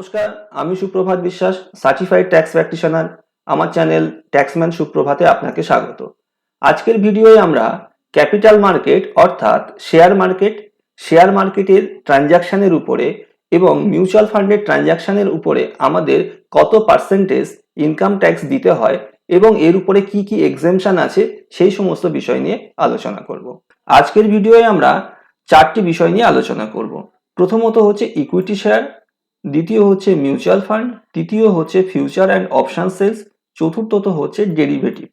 নমস্কার, আমি সুপ্রভাত বিশ্বাস, সার্টিফাইড ট্যাক্স প্র্যাকটিশনার। আমার চ্যানেল ট্যাক্সম্যান সুপ্রভাতে আপনাকে স্বাগত। আজকের ভিডিওয়ে আমরা ক্যাপিটাল মার্কেট অর্থাৎ শেয়ার মার্কেটের ট্রানজ্যাকশনের উপরে এবং মিউচুয়াল ফান্ডের ট্রানজ্যাকশনের উপরে আমাদের কত পার্সেন্টেজ ইনকাম ট্যাক্স দিতে হয় এবং এর উপরে কি কি এক্সেমশন আছে সেই সমস্ত বিষয় নিয়ে আলোচনা করব। আজকের ভিডিওয়ে আমরা চারটি বিষয় নিয়ে আলোচনা করব। প্রথমত হচ্ছে ইকুইটি শেয়ার, দ্বিতীয় হচ্ছে মিউচুয়াল ফান্ড, তৃতীয় হচ্ছে ফিউচার অ্যান্ড অপশন সেলস, চতুর্থত হচ্ছে ডেরিভেটিভ।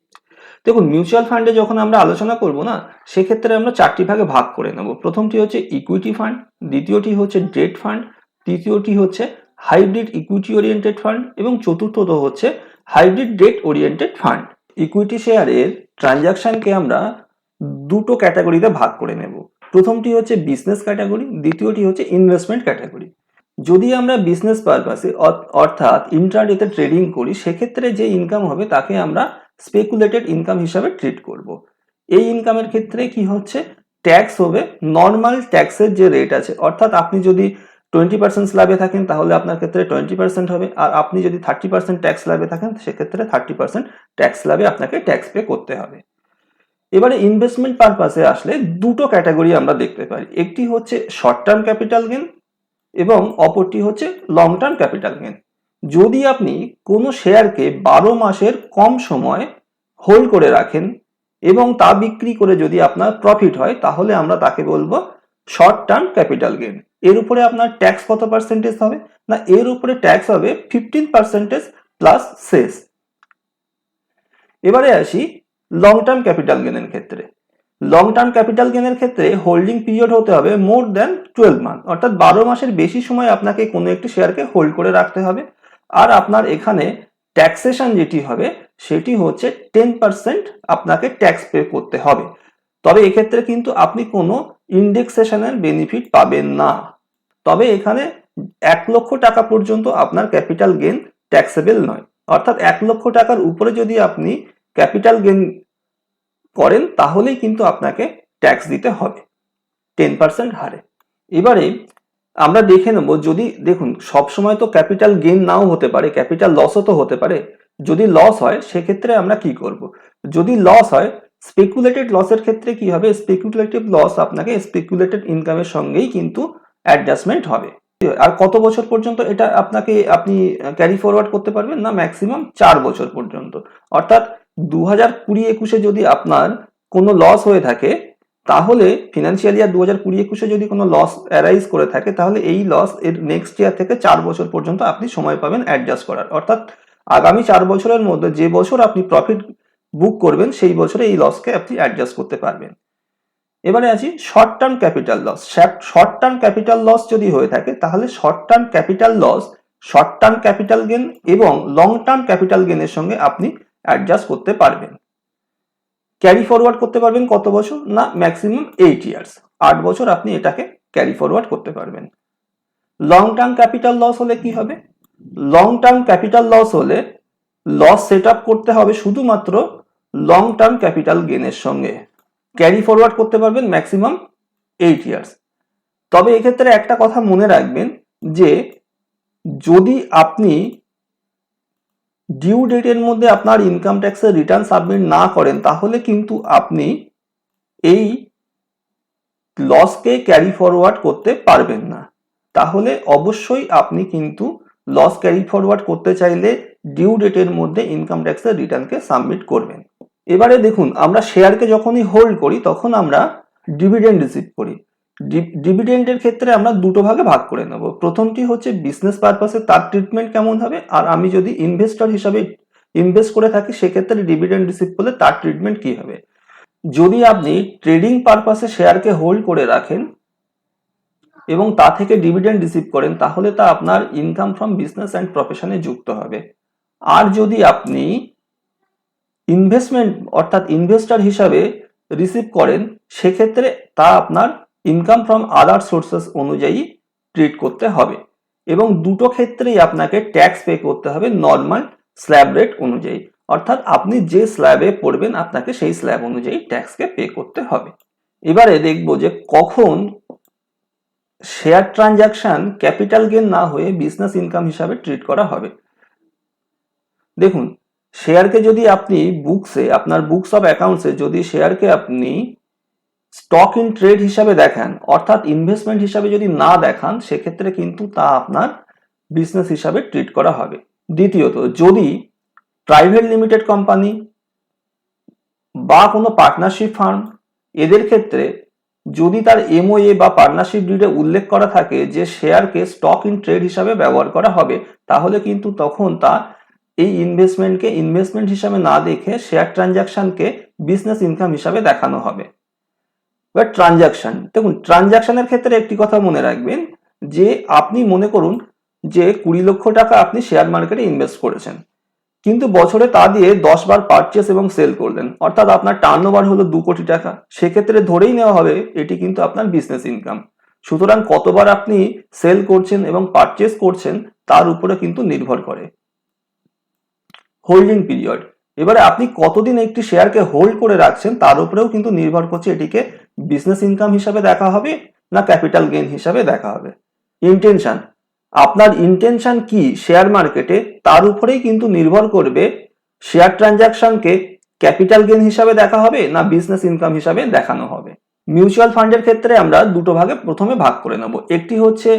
দেখুন, মিউচুয়াল ফান্ডে যখন আমরা আলোচনা করব না, সেক্ষেত্রে আমরা চারটি ভাগে ভাগ করে নেব। প্রথমটি হচ্ছে ইকুইটি ফান্ড, দ্বিতীয়টি হচ্ছে ডেট ফান্ড, তৃতীয়টি হচ্ছে হাইব্রিড ইকুইটি ওরিয়েন্টেড ফান্ড এবং চতুর্থত হচ্ছে hybrid debt oriented fund. Equity শেয়ারের ট্রানজাকশনকে আমরা দুটো ক্যাটাগরিতে ভাগ করে নেব। প্রথমটি হচ্ছে বিজনেস ক্যাটাগরি, দ্বিতীয়টি হচ্ছে ইনভেস্টমেন্ট ক্যাটাগরি। যদি আমরা বিজনেস পারপাসে অর্থাৎ ইন্ট্রাডেতে ট্রেডিং করি, সেক্ষেত্রে যে ইনকাম হবে তাকে আমরা স্পেকুলেটেড ইনকাম হিসাবে ট্রিট করব। এই ইনকামের ক্ষেত্রে কি হচ্ছে, ট্যাক্স হবে নর্মাল ট্যাক্সের যে রেট আছে, অর্থাৎ আপনি যদি 20% স্ল্যাবে থাকেন তাহলে আপনার ক্ষেত্রে 20% হবে, আর আপনি যদি 30% ট্যাক্স স্ল্যাবে থাকেন সেক্ষেত্রে 30% ট্যাক্স স্ল্যাবে আপনাকে ট্যাক্স পে করতে হবে। এবারে ইনভেস্টমেন্ট পারপাসে আসলে দুটো ক্যাটাগরি আমরা দেখতে পাই, একটি হচ্ছে শর্ট টার্ম ক্যাপিটাল গেন এবং অপরটি হচ্ছে লং টার্ম ক্যাপিটাল গেন। যদি আপনি কোনো শেয়ারকে 12 মাসের কম সময় হোল্ড করে রাখেন এবং তা বিক্রি করে যদি আপনার প্রফিট হয়, তাহলে আমরা তাকে বলবো শর্ট টার্ম ক্যাপিটাল গেন। এর উপরে আপনার ট্যাক্স কত পার্সেন্টেজ হবে না, এর উপরে ট্যাক্স হবে 15% প্লাস সেস। এবারে আসি লং টার্ম ক্যাপিটাল গেনের ক্ষেত্রে। লং টার্ম ক্যাপিটাল গেনের ক্ষেত্রে হোল্ডিং পিরিয়ড হতে হবে মোর দ্যান 12 মান্থ, অর্থাৎ 12 মাসের বেশি সময় আপনাকে কোনো একটি শেয়ারকে হোল্ড করে রাখতে হবে। আর আপনার এখানে ট্যাক্সেশন যেটি হবে সেটি হচ্ছে 10% আপনাকে ট্যাক্স পে করতে হবে। তবে এক্ষেত্রে কিন্তু আপনি কোনো ইন্ডেক্সেশনের বেনিফিট পাবেন না। তবে এখানে 1 লক্ষ টাকা পর্যন্ত আপনার ক্যাপিটাল গেন ট্যাক্সেবল নয়, অর্থাৎ 1 লক্ষ টাকার উপরে যদি আপনি ক্যাপিটাল গেন করেন তাহলেই কিন্তু আপনাকে ট্যাক্স দিতে হবে 10% হারে। এবারে আমরা দেখে নেব, যদি দেখুন সবসময় তো ক্যাপিটাল গেইন নাও হতে পারে, ক্যাপিটাল লসও তো হতে পারে। যদি লস হয় সেক্ষেত্রে আমরা কি করব, যদি লস হয় স্পেকুলেটেড লসের ক্ষেত্রে কি হবে, স্পেকুলেটিভ লস আপনাকে স্পেকুলেটেড ইনকামের সঙ্গেই কিন্তু অ্যাডজাস্টমেন্ট হবে। আর কত বছর পর্যন্ত এটা আপনি ক্যারি ফরওয়ার্ড করতে পারবেন না, ম্যাক্সিমাম 4 বছর পর্যন্ত। অর্থাৎ 2020-21 যদি আপনার কোনো লস হয়ে থাকে, তাহলে ফিনান্সিয়াল ইয়ার 2020-21 যদি কোনো লস অ্যারাইজ করে থাকে, তাহলে এই লস এর নেক্সট ইয়ার থেকে 4 বছর পর্যন্ত আপনি সময় পাবেন অ্যাডজাস্ট করার। অর্থাৎ আগামী 4 বছরের মধ্যে যে বছর আপনি প্রফিট বুক করবেন সেই বছরে এই লসকে আপনি অ্যাডজাস্ট করতে পারবেন। এবারে আছি short term capital loss. Short term capital loss যদি হয়ে থাকে, তাহলে short term capital loss short term capital gain এবং লং টার্ম ক্যাপিটাল গেনের সঙ্গে আপনি অ্যাডজাস্ট করতে পারবেন। ক্যারি ফরওয়ার্ড করতে পারবেন কত বছর না, ম্যাক্সিমাম 8 ইয়ার্স, 8 বছর আপনি এটাকে ক্যারি ফরওয়ার্ড করতে পারবেন। লং টার্ম ক্যাপিটাল লস হলে কি হবে, লং টার্ম ক্যাপিটাল লস হলে লস সেট আপ করতে হবে শুধুমাত্র লং টার্ম ক্যাপিটাল গেনের সঙ্গে, ক্যারি ফরওয়ার্ড করতে পারবেন ম্যাক্সিমাম 8 ইয়ার্স। তবে এক্ষেত্রে একটা কথা মনে রাখবেন যে যদি আপনি ডিউ ডেটের মধ্যে আপনার ইনকাম ট্যাক্সের রিটার্ন সাবমিট না করেন, তাহলে কিন্তু আপনি এই লসকে ক্যারি ফরওয়ার্ড করতে পারবেন না। তাহলে অবশ্যই আপনি কিন্তু লস ক্যারি ফরওয়ার্ড করতে চাইলে ডিউ ডেটের মধ্যে ইনকাম ট্যাক্সের রিটার্নকে সাবমিট করবেন। এবারে দেখুন, আমরা শেয়ারকে যখনই হোল্ড করি তখন আমরা ডিভিডেন্ড রিসিভ করি। ডিভিডেন্ডের ক্ষেত্রে আমরা দুটো ভাগে ভাগ করে নেব। প্রথমটি হচ্ছে বিজনেস পারপাসে, তার ট্রিটমেন্ট কেমন হবে, আর আমি যদি ইনভেস্টর হিসাবে ইনভেস্ট করে থাকি সেক্ষেত্রে ডিভিডেন্ড রিসিভ করলে তার ট্রিটমেন্ট কি হবে। যদি আপনি ট্রেডিং পারপাসে শেয়ারকে হোল্ড করে রাখেন এবং তা থেকে ডিভিডেন্ড রিসিভ করেন, তাহলে তা আপনার ইনকাম ফ্রম বিজনেস অ্যান্ড প্রফেশনে যুক্ত হবে। আর যদি আপনি ইনভেস্টমেন্ট অর্থাৎ ইনভেস্টর হিসাবে রিসিভ করেন, সেক্ষেত্রে তা আপনার ইনকাম ফ্রম আদার সোর্সেস অনুযায়ী ট্রিট করতে হবে এবং দুটো ক্ষেত্রেই আপনাকে ট্যাক্স পে করতে হবে নর্মাল স্ল্যাব রেট অনুযায়ী। অর্থাৎ আপনি যে স্ল্যাবে পড়বেন আপনাকে সেই স্ল্যাব অনুযায়ী ট্যাক্সকে পে করতে হবে। এবারে দেখব যে কখন শেয়ার ট্রানজাকশন ক্যাপিটাল গেন না হয়ে বিজনেস ইনকাম হিসাবে ট্রিট করা হবে। দেখুন, শেয়ারকে যদি আপনি আপনার বুকস অফ অ্যাকাউন্টসে যদি শেয়ারকে আপনি স্টক ইন ট্রেড হিসাবে দেখান, অর্থাৎ ইনভেস্টমেন্ট হিসাবে যদি না দেখান, সেক্ষেত্রে কিন্তু তা আপনার বিজনেস হিসাবে ট্রিট করা হবে। দ্বিতীয়ত, যদি প্রাইভেট লিমিটেড কোম্পানি বা কোনো পার্টনারশিপ ফার্ম, এদের ক্ষেত্রে যদি তার এমওএ বা পার্টনারশিপ ডিডে উল্লেখ করা থাকে যে শেয়ারকে স্টক ইন ট্রেড হিসাবে ব্যবহার করা হবে, তাহলে কিন্তু তখন তা এই ইনভেস্টমেন্টকে ইনভেস্টমেন্ট হিসাবে না দেখে শেয়ার ট্রানজাকশনকে বিজনেস ইনকাম হিসাবে দেখানো হবে। এবার ট্রানজাকশন, দেখুন ট্রানজাকশনের ক্ষেত্রে একটি কথা মনে রাখবেন যে আপনি মনে করুন যে 20 লক্ষ টাকা আপনি শেয়ার মার্কেটে ইনভেস্ট করেছেন, কিন্তু বছরে তা দিয়ে 10 বার পারচেস এবং সেল করলেন, অর্থাৎ আপনার টার্নওভার হলো 2 কোটি টাকা। সেক্ষেত্রে ধরেই নেওয়া হবে এটি কিন্তু আপনার বিজনেস ইনকাম। সুতরাং কতবার আপনি সেল করছেন এবং পারচেস করছেন তার উপরে কিন্তু নির্ভর করে। হোল্ডিং পিরিয়ড, এবারে আপনি কতদিন একটি শেয়ারকে হোল্ড করে রাখছেন তার উপরেও কিন্তু নির্ভর করছে এটিকে বিজনেস ইনকাম হিসাবে দেখা হবে না ক্যাপিটাল গেইন হিসাবে দেখা হবে। ইন্টেনশন, আপনার ইন্টেনশন কি শেয়ার মার্কেটে তার উপরেই কিন্তু নির্ভর করবে শেয়ার ট্রানজাকশনকে ক্যাপিটাল গেইন হিসাবে দেখা হবে না বিজনেস ইনকাম হিসাবে দেখানো হবে। মিউচুয়াল ফান্ডের ক্ষেত্রে আমরা দুটো ভাগে প্রথমে ভাগ করে নেব, একটি হচ্ছে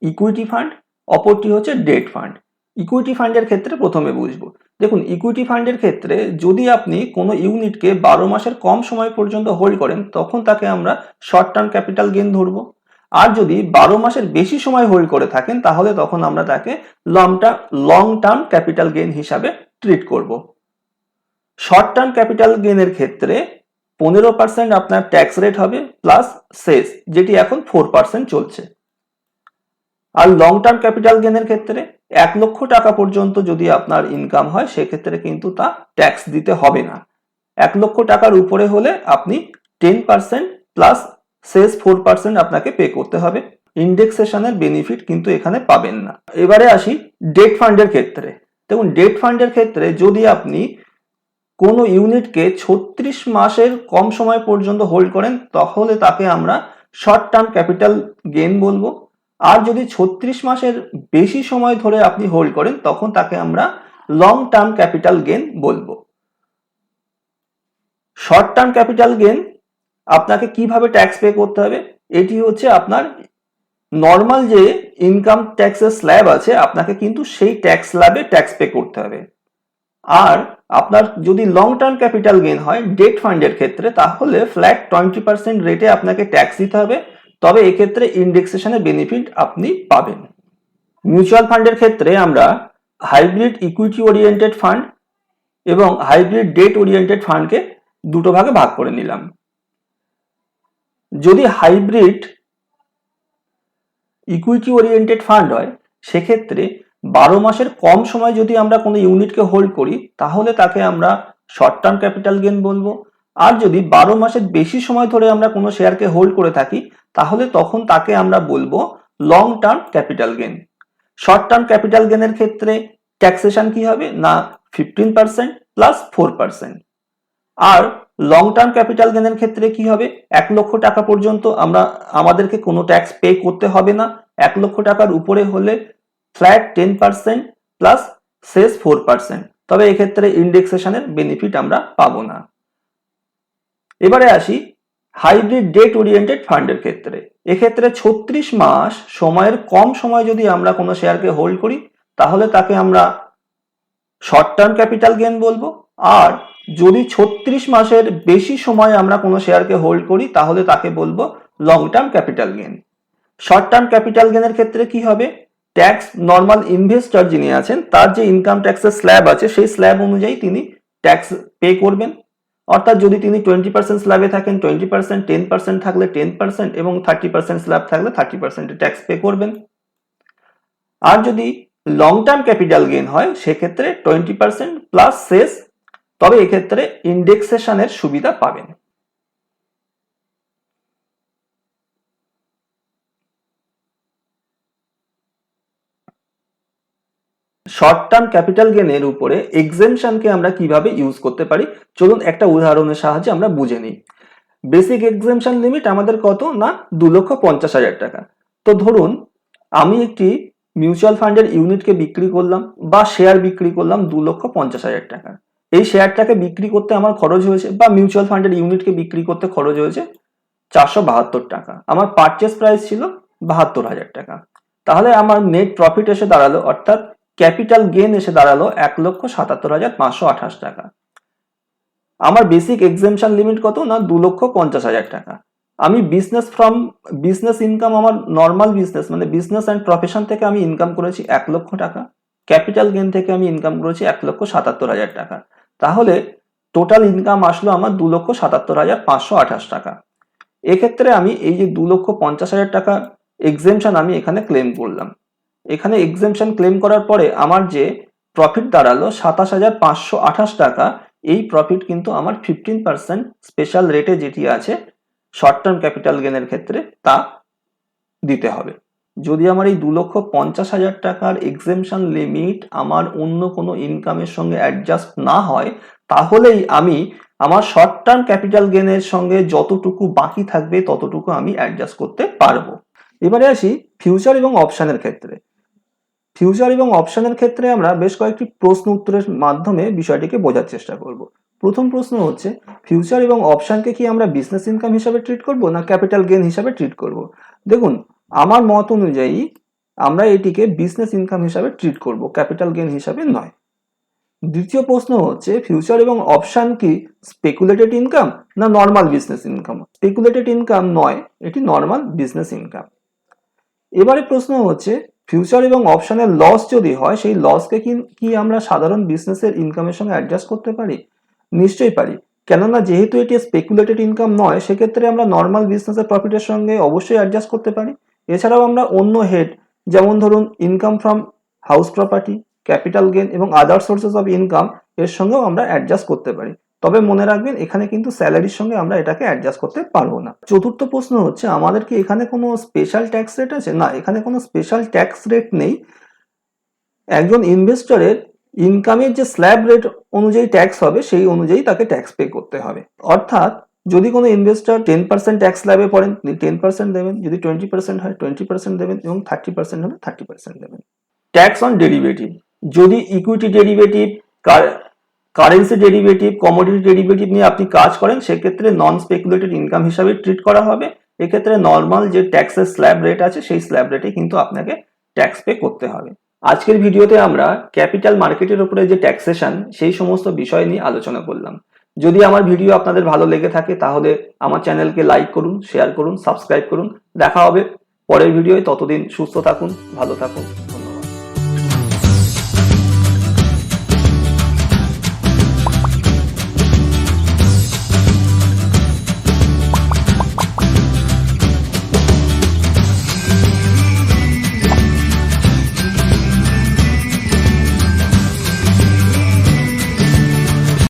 ইকুইটি ফান্ড, অপরটি হচ্ছে ডেট ফান্ড। ইকুইটি ফান্ডের ক্ষেত্রে প্রথমে বুঝবো। দেখুন, ইকুইটি ফান্ডের ক্ষেত্রে যদি আপনি কোনো ইউনিটকে 12 মাসের কম সময় পর্যন্ত হোল্ড করেন, তখন তাকে আমরা শর্ট টার্ম ক্যাপিটাল গেইন ধরবো। আর যদি 12 মাসের বেশি সময় হোল্ড করে থাকেন, তাহলে তখন আমরা তাকে লং টার্ম ক্যাপিটাল গেইন হিসাবে ট্রিট করব। শর্ট টার্ম ক্যাপিটাল গেইনের ক্ষেত্রে 15% আপনার ট্যাক্স রেট হবে প্লাস সেস, যেটি এখন 4% চলছে। আর লং টার্ম ক্যাপিটাল গেইনের ক্ষেত্রে 1 লক্ষ টাকা পর্যন্ত যদি আপনার ইনকাম হয়, সেক্ষেত্রে কিন্তু তা ট্যাক্স দিতে হবে না। 1 লক্ষ টাকার উপরে হলে আপনি 10% প্লাস সেস 4% আপনাকে পে করতে হবে। ইন্ডেক্সেশনের বেনিফিট কিন্তু এখানে পাবেন না। এবারে আসি ডেট ফান্ডের ক্ষেত্রে। দেখুন, ডেট ফান্ডের ক্ষেত্রে যদি আপনি কোনো ইউনিটকে 36 মাসের কম সময় পর্যন্ত হোল্ড করেন, তাহলে তাকে আমরা শর্ট টার্ম ক্যাপিটাল গেইন বলবো। আর যদি 36 মাসের বেশি সময় ধরে আপনি হোল্ড করেন, তখন তাকে আমরা লং টার্ম ক্যাপিটাল গেইন বলবো। শর্ট টার্ম ক্যাপিটাল গেইন আপনাকে কিভাবে ট্যাক্স পে করতে হবে, এটি হচ্ছে আপনার নর্মাল যে ইনকাম ট্যাক্সের স্ল্যাব আছে, আপনাকে কিন্তু সেই ট্যাক্স স্ল্যাবে ট্যাক্স পে করতে হবে। আর আপনার যদি লং টার্ম ক্যাপিটাল গেইন হয় ডেট ফান্ডের ক্ষেত্রে, তাহলে ফ্ল্যাট 20% রেটে আপনাকে ট্যাক্স দিতে হবে, তবে এক্ষেত্রে ইন্ডেক্সেশনের বেনিফিট আপনি পাবেন। মিউচুয়াল ফান্ডের ক্ষেত্রে আমরা হাইব্রিড ইকুইটি ওরিয়েন্টেড ফান্ড এবং হাইব্রিড ডেট ওরিয়েন্টেড ফান্ডকে দুটো ভাগে ভাগ করে নিলাম। যদি হাইব্রিড ইকুইটি ওরিয়েন্টেড ফান্ড হয়, সেক্ষেত্রে 12 মাসের কম সময় যদি আমরা কোনো ইউনিটকে হোল্ড করি, তাহলে তাকে আমরা শর্ট টার্ম ক্যাপিটাল গেইন বলবো। আর যদি 12 মাসের বেশি সময় ধরে আমরা কোনো শেয়ারকে হোল্ড করে থাকি, তাহলে তখন তাকে আমরা বলবো long term capital gain. Short term capital গেইনের ক্ষেত্রে ট্যাক্সেশন কি হবে না 15% প্লাস 4%। আর লং টার্ম ক্যাপিটাল গেইনের ক্ষেত্রে কি হবে, 1 লক্ষ টাকা পর্যন্ত আমাদেরকে কোনো ট্যাক্স পে করতে হবে না। 1 লক্ষ টাকার উপরে হলে ফ্ল্যাট 10% প্লাস সেস 4%, তবে এক্ষেত্রে ইন্ডেক্সেশনের বেনিফিট আমরা পাবো না। এবারে আসি হাইব্রিড ডেট ওরিয়েন্টেড ফান্ডের ক্ষেত্রে। এক্ষেত্রে 36 মাস সময়ের কম সময় যদি আমরা কোনো শেয়ারকে হোল্ড করি, তাহলে তাকে আমরা শর্ট টার্ম ক্যাপিটাল গেইন বলবো। আর যদি 36 মাসের বেশি সময় আমরা কোনো শেয়ারকে হোল্ড করি, তাহলে তাকে বলবো long term capital gain. Short term capital গেইনের ক্ষেত্রে কি হবে, ট্যাক্স নর্মাল ইনভেস্টর যিনি আছেন, তার যে ইনকাম ট্যাক্সের স্ল্যাব আছে, সেই স্ল্যাব অনুযায়ী তিনি ট্যাক্স পে করবেন। অর্থাৎ যদি তিনি 20% স্ল্যাবে থাকেন 20%, 10% থাকলে 10% এবং 30% স্ল্যাব থাকলে 30% ট্যাক্স পে করবেন। আর যদি লং টার্ম ক্যাপিটাল গেইন হয়, সেক্ষেত্রে 20% প্লাস সেস, তবে এক্ষেত্রে ইন্ডেক্সেশনের সুবিধা পাবেন। শর্ট টার্ম ক্যাপিটাল গেইনের উপরে এক্সেমশনকে আমরা কিভাবে ইউজ করতে পারি, চলুন একটা উদাহরণের সাহায্যে আমরা বুঝে নিই। বেসিক এক্সেমশন লিমিট আমাদের কত না 2,50,000 টাকা। তো ধরুন আমি একটি মিউচুয়াল ফান্ডের ইউনিটকে বিক্রি করলাম বা শেয়ার বিক্রি করলাম 2,50,000 টাকা। এই শেয়ারটাকে বিক্রি করতে আমার খরচ হয়েছে, বা মিউচুয়াল ফান্ডের ইউনিটকে বিক্রি করতে খরচ হয়েছে 472 টাকা। আমার পারচেস প্রাইস ছিল 72,000 টাকা। তাহলে আমার নেট প্রফিট এসে দাঁড়ালো, অর্থাৎ ক্যাপিটাল গেন এসে দাঁড়ালো 1,77,528 টাকা। আমার বেসিক এক্সেমশন লিমিট কত না 2,50,000 টাকা। আমি বিজনেস ইনকাম, আমার নর্মাল বিজনেস মানে বিজনেস অ্যান্ড প্রফেশন থেকে আমি ইনকাম করেছি 1 লক্ষ টাকা। ক্যাপিটাল গেন থেকে আমি ইনকাম করেছি 1,77,000 টাকা। তাহলে টোটাল ইনকাম আসলো আমার 2,77,528 টাকা। এক্ষেত্রে আমি এই যে 2,50,000 টাকা এক্সেমশন আমি এখানে ক্লেম করলাম। এখানে এক্সেমশন ক্লেম করার পরে আমার যে প্রফিট দাঁড়ালো 27,528 টাকা, এই প্রফিট কিন্তু আমার 15% স্পেশাল রেটে যেটি আছে শর্ট টার্ম ক্যাপিটাল গেনের ক্ষেত্রে তা দিতে হবে। যদি আমার এই 2,50,000 টাকার এক্সেমশন লিমিট আমার অন্য কোনো ইনকামের সঙ্গে অ্যাডজাস্ট না হয়, তাহলেই আমি আমার শর্ট টার্ম ক্যাপিটাল গেনের সঙ্গে যতটুকু বাকি থাকবে ততটুকু আমি অ্যাডজাস্ট করতে পারবো। এবারে আসি ফিউচার এবং অপশনের ক্ষেত্রে। ফিউচার এবং অপশনের ক্ষেত্রে আমরা বেশ কয়েকটি প্রশ্ন উত্তরের মাধ্যমে বিষয়টিকে বোঝার চেষ্টা করব। প্রথম প্রশ্ন হচ্ছে, ফিউচার এবং অপশনকে কি আমরা বিজনেস ইনকাম হিসাবে ট্রিট করব না ক্যাপিটাল গেন হিসাবে ট্রিট করব? দেখুন, আমার মত অনুযায়ী আমরা এটিকে বিজনেস ইনকাম হিসাবে ট্রিট করব, ক্যাপিটাল গেন হিসাবে নয়। দ্বিতীয় প্রশ্ন হচ্ছে, ফিউচার এবং অপশন কি স্পেকুলেটেড ইনকাম না নর্মাল বিজনেস ইনকাম? স্পেকুলেটেড ইনকাম নয়, এটি নর্মাল বিজনেস ইনকাম। এবারে প্রশ্ন হচ্ছে, ফিউচার এবং অপশনের লস যদি হয়, সেই লসকে কি আমরা সাধারণ বিজনেসের ইনকামের সঙ্গে অ্যাডজাস্ট করতে পারি? নিশ্চয়ই পারি, কেননা যেহেতু এটি স্পেকুলেটেড ইনকাম নয়, সেক্ষেত্রে আমরা নর্মাল বিজনেসের প্রফিটের সঙ্গে অবশ্যই অ্যাডজাস্ট করতে পারি। এছাড়াও আমরা অন্য হেড, যেমন ধরুন income from house property, capital gain এবং আদার সোর্সেস অফ ইনকাম, এর সঙ্গেও আমরা অ্যাডজাস্ট করতে পারি। তবে মনে রাখবেন, এখানে কিন্তু স্যালারির সঙ্গে আমরা এটাকে অ্যাডজাস্ট করতে পারবো না। চতুর্থ প্রশ্ন হচ্ছে, আমাদের কি এখানে কোনো স্পেশাল ট্যাক্স রেট আছে? না, এখানে কোনো স্পেশাল ট্যাক্স রেট নেই। একজন ইনভেস্টরের ইনকামের যে স্ল্যাব রেট অনুযায়ী ট্যাক্স হবে, সেই অনুযায়ী তাকে ট্যাক্স পে করতে হবে। অর্থাৎ যদি কোনো ইনভেস্টর 10% ট্যাক্স স্ল্যাবে পড়েন, 10% দেবেন। যদি 20% হয় 20% দেবেন, এবং 30% হলে 30% দেবেন। ট্যাক্স অন ডেরিভেটিভ, যদি equity derivative, currency derivative, commodity derivative নিয়ে আপনি কাজ করেন, সেক্ষেত্রে নন স্পেকুলেটেড ইনকাম হিসাবে ট্রিট করা হবে। এক্ষেত্রে নর্মাল যে ট্যাক্সের স্ল্যাব রেট আছে, সেই স্ল্যাব রেটে কিন্তু আপনাকে ট্যাক্স পে করতে হবে। আজকের ভিডিওতে আমরা ক্যাপিটাল মার্কেটের উপরে যে ট্যাক্সেশন, সেই সমস্ত বিষয় নিয়ে আলোচনা করলাম। যদি আমার ভিডিও আপনাদের ভালো লেগে থাকে, তাহলে আমার চ্যানেলকে লাইক করুন, শেয়ার করুন, সাবস্ক্রাইব করুন। দেখা হবে পরের ভিডিওয়। ততদিন সুস্থ থাকুন, ভালো থাকুন।